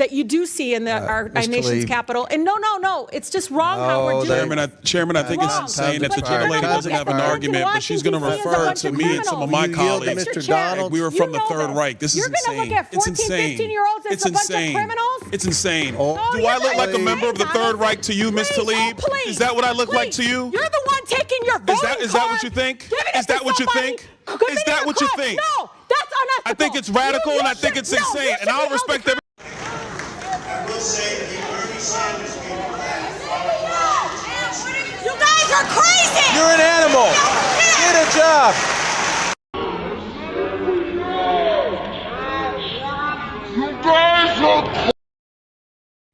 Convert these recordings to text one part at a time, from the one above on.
that you do see in our nation's capital. And no, it's just wrong how we're doing it. Chairman, I think it's insane that the gentlelady doesn't have an argument, but she's going to refer to me and some of my colleagues. Mr. Donalds, we were from the Third Reich. This is insane. You're going to look at 14, 15-year-olds as a bunch of criminals? It's insane. Oh, do I look like a member of the Third Reich to you, Ms. Tlaib? Is that what I look like to you? You're the one taking your voting card. Is that what you think? Is that what you think? Is that what you think? No, that's unethical. I think it's radical and I think it's insane. And I'll respect every. I will say that Bernie Sanders people You guys are crazy! you're an animal. Get a job.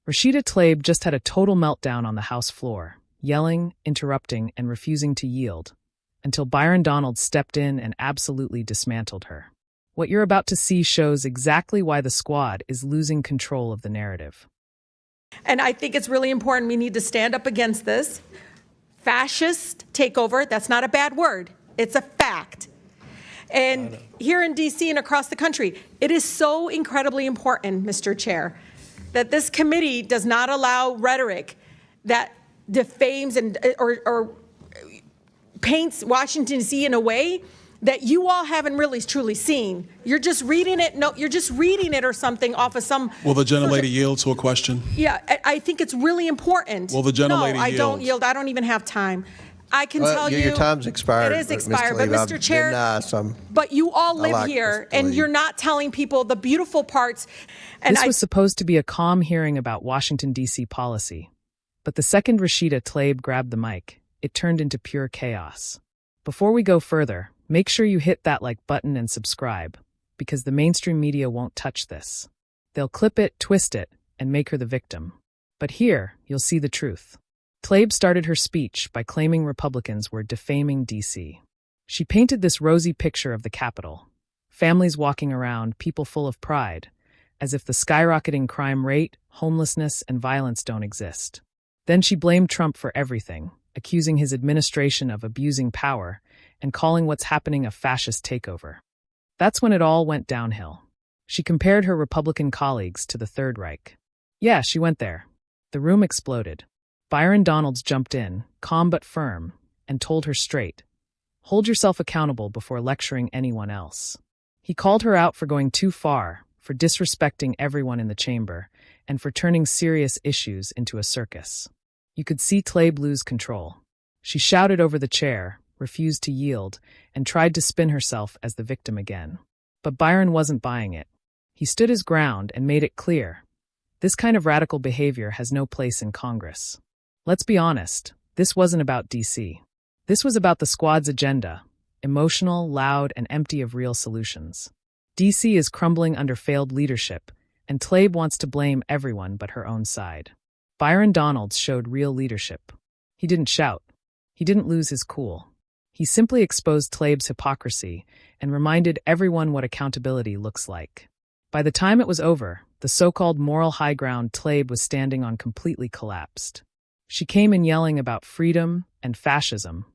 Rashida Tlaib just had a total meltdown on the House floor, yelling, interrupting, and refusing to yield, until Byron Donalds stepped in and absolutely dismantled her. What you're about to see shows exactly why the squad is losing control of the narrative. And I think it's really important we need to stand up against this. Fascist takeover, that's not a bad word. It's a fact. And here in D.C. and across the country, it is so incredibly important, Mr. Chair, that this committee does not allow rhetoric that defames and or paints Washington, D.C. in a way that you all haven't really truly seen. You're just reading it. No, you're just reading it or something off of some. Will the gentlelady yield to a question? Yeah, I think it's really important. Will the gentlelady yield? No, I don't yield. I don't even have time. I can tell you. Your time's expired. It is expired, but Mr. Chair, been, but you all live here, and you're not telling people the beautiful parts. And this was supposed to be a calm hearing about Washington, D.C. policy. But the second Rashida Tlaib grabbed the mic, it turned into pure chaos. Before we go further, make sure you hit that like button and subscribe, because the mainstream media won't touch this. They'll clip it, twist it, and make her the victim. But here, you'll see the truth. Tlaib started her speech by claiming Republicans were defaming D.C. She painted this rosy picture of the Capitol. Families walking around, people full of pride, as if the skyrocketing crime rate, homelessness, and violence don't exist. Then she blamed Trump for everything, accusing his administration of abusing power and calling what's happening a fascist takeover. That's when it all went downhill. She compared her Republican colleagues to the Third Reich. Yeah, she went there. The room exploded. Byron Donalds jumped in, calm but firm, and told her straight, hold yourself accountable before lecturing anyone else. He called her out for going too far, for disrespecting everyone in the chamber, and for turning serious issues into a circus. You could see Tlaib lose control. She shouted over the chair, refused to yield, and tried to spin herself as the victim again. But Byron wasn't buying it. He stood his ground and made it clear. This kind of radical behavior has no place in Congress. Let's be honest, this wasn't about D.C. This was about the squad's agenda, emotional, loud, and empty of real solutions. D.C. is crumbling under failed leadership, and Tlaib wants to blame everyone but her own side. Byron Donalds showed real leadership. He didn't shout. He didn't lose his cool. He simply exposed Tlaib's hypocrisy and reminded everyone what accountability looks like. By the time it was over, the so-called moral high ground Tlaib was standing on completely collapsed. She came in yelling about freedom and fascism,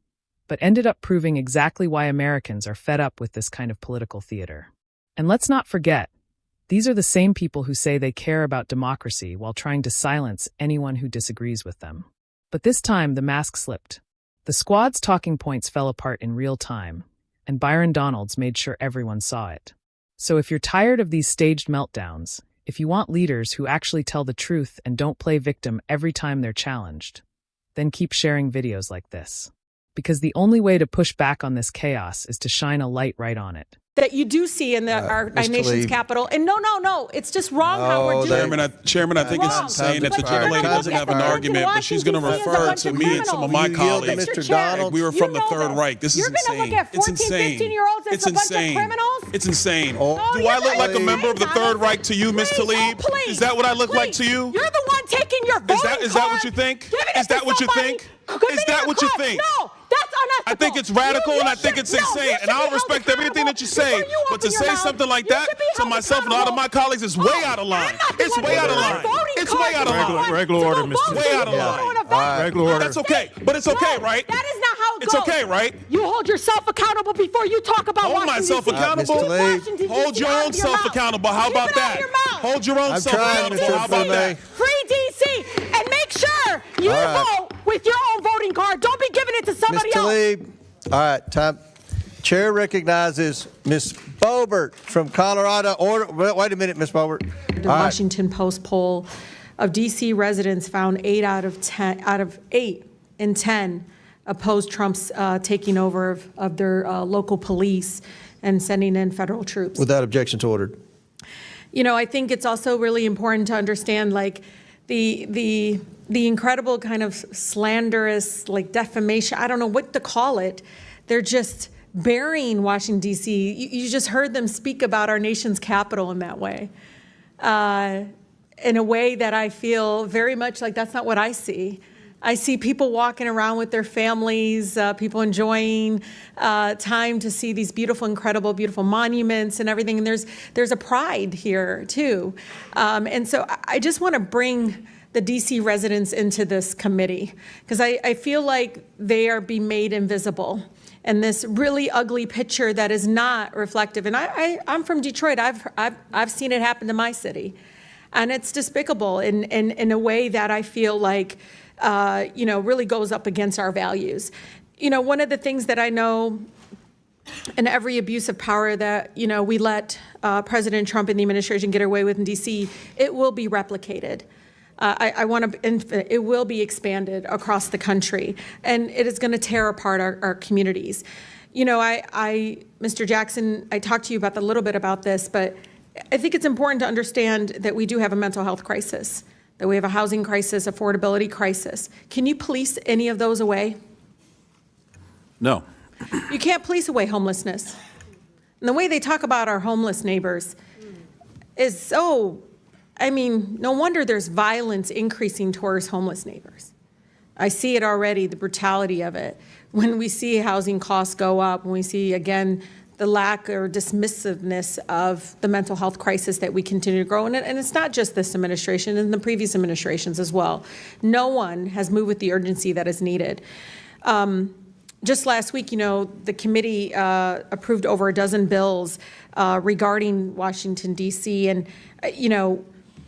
but ended up proving exactly why Americans are fed up with this kind of political theater. And let's not forget, these are the same people who say they care about democracy while trying to silence anyone who disagrees with them. But this time, the mask slipped. The squad's talking points fell apart in real time, and Byron Donalds made sure everyone saw it. So if you're tired of these staged meltdowns, if you want leaders who actually tell the truth and don't play victim every time they're challenged, then keep sharing videos like this. Because the only way to push back on this chaos is to shine a light right on it. That you do see in our nation's capital. And no, it's just wrong how we're doing it. Chairman, I think it's insane that the gentlelady doesn't have an argument, but she's going to refer to me and some of my colleagues. Mr. Donalds, we were from the Third Reich. This is insane. You're going to look at 14, 15-year-olds as a bunch of criminals? It's insane. Do I look like a member of the Third Reich to you, Ms. Tlaib? Please, is that what I look like to you? You're the one taking your voting card. Is that what you think? Is that what you think? Is that what you think? No, that's unethical. I think it's radical and I think it's insane. And I'll respect everything that you say. But to say something like that to myself and a lot of my colleagues is way out of line. It's way out of line. It's way out of line. Regular order, Mr. Way out of line. Regular order. That's okay. But it's okay, right? That is not how it It's okay, right? You hold yourself accountable before you talk about Hold Washington, myself D.C. accountable. Mr. Tlaib. Washington, Hold D.C. your out own of your self mouth. accountable. How Keep about it out of that? your mouth. Hold your own I'm self trying, accountable. Mr. How about that? Free D.C. and make sure you All right. vote with your own voting card. Don't be giving it to somebody Ms. else. Tlaib. All right, time. Chair recognizes Ms. Bobert from Colorado. Wait a minute, Ms. Bobert. The All right. Washington Post poll of D.C. residents found 8 out of 10 opposed Trump's taking over of their local police and sending in federal troops. Without objection to ordered. You know, I think it's also really important to understand, like, the incredible kind of slanderous, like, defamation. I don't know what to call it. They're just burying Washington, D.C. You just heard them speak about our nation's capital in that way, in a way that I feel very much like that's not what I see. I see people walking around with their families, people enjoying time to see these beautiful, incredible, beautiful monuments and everything. And there's a pride here too. And so I just want to bring the DC residents into this committee because I feel like they are being made invisible. And this really ugly picture that is not reflective. And I'm from Detroit. I've seen it happen to my city, and it's despicable in a way that I feel like really goes up against our values. You know, one of the things that I know in every abuse of power that we let President Trump and the administration get away with in D.C., it will be replicated. It will be expanded across the country, and it is going to tear apart our communities. You know, Mr. Jackson, I talked to you about a little bit about this, but I think it's important to understand that we do have a mental health crisis, that we have a housing crisis, affordability crisis. Can you police any of those away? No. You can't police away homelessness. And the way they talk about our homeless neighbors is so, no wonder there's violence increasing towards homeless neighbors. I see it already, the brutality of it. When we see housing costs go up, when we see, again, the lack or dismissiveness of the mental health crisis that we continue to grow. And it's not just this administration, and the previous administrations as well. No one has moved with the urgency that is needed. Just last week, the committee approved over a dozen bills regarding Washington, D.C. And,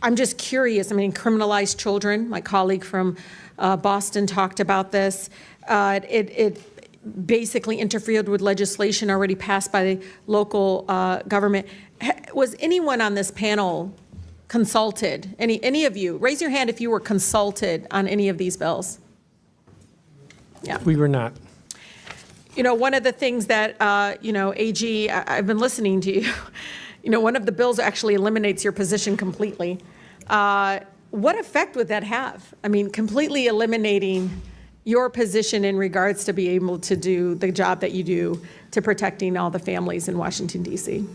I'm just curious. Criminalize children. My colleague from Boston talked about this. It basically interfered with legislation already passed by the local government. Was anyone on this panel consulted? Any of you? Raise your hand if you were consulted on any of these bills. Yeah. We were not. One of the things that, AG, I've been listening to you. One of the bills actually eliminates your position completely. What effect would that have? Completely eliminating your position in regards to be able to do the job that you do to protecting all the families in Washington, D.C.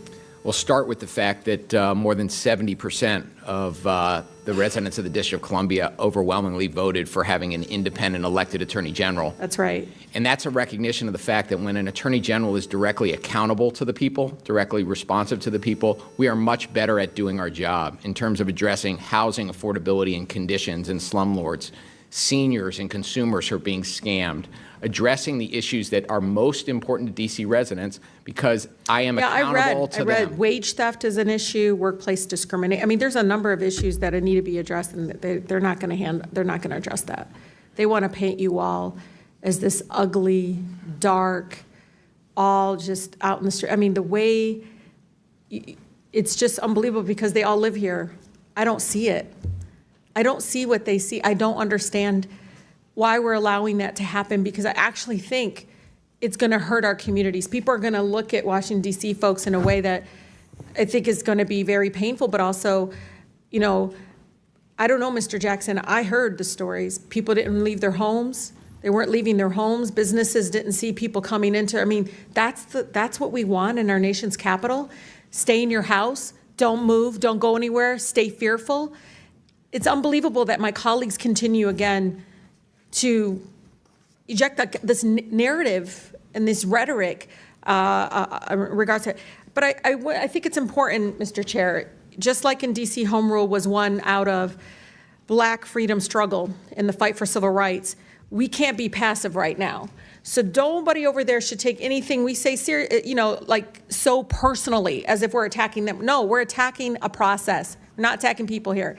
We'll start with the fact that more than 70% of the residents of the District of Columbia overwhelmingly voted for having an independent elected attorney general. That's right. And that's a recognition of the fact that when an attorney general is directly accountable to the people, directly responsive to the people, we are much better at doing our job in terms of addressing housing affordability and conditions in slumlords, seniors and consumers who are being scammed, addressing the issues that are most important to D.C. residents because I am accountable to them. I read wage theft is an issue, workplace discrimination. There's a number of issues that need to be addressed, and they're not going to address that. They want to paint you all as this ugly, dark, all just out in the street. The way it's just unbelievable because they all live here. I don't see it. I don't see what they see. I don't understand why we're allowing that to happen because I actually think it's going to hurt our communities. People are going to look at Washington, D.C. folks in a way that I think is going to be very painful, but also, I don't know, Mr. Jackson, I heard the stories. People didn't leave their homes. They weren't leaving their homes. Businesses didn't see people coming into, that's what we want in our nation's capital. Stay in your house, don't move, don't go anywhere, stay fearful. It's unbelievable that my colleagues continue again to eject this narrative and this rhetoric in regards to it. But I think it's important, Mr. Chair, just like in D.C., home rule was one out of Black freedom struggle in the fight for civil rights, we can't be passive right now. So nobody over there should take anything we say like so personally as if we're attacking them. No, we're attacking a process. We're not attacking people here.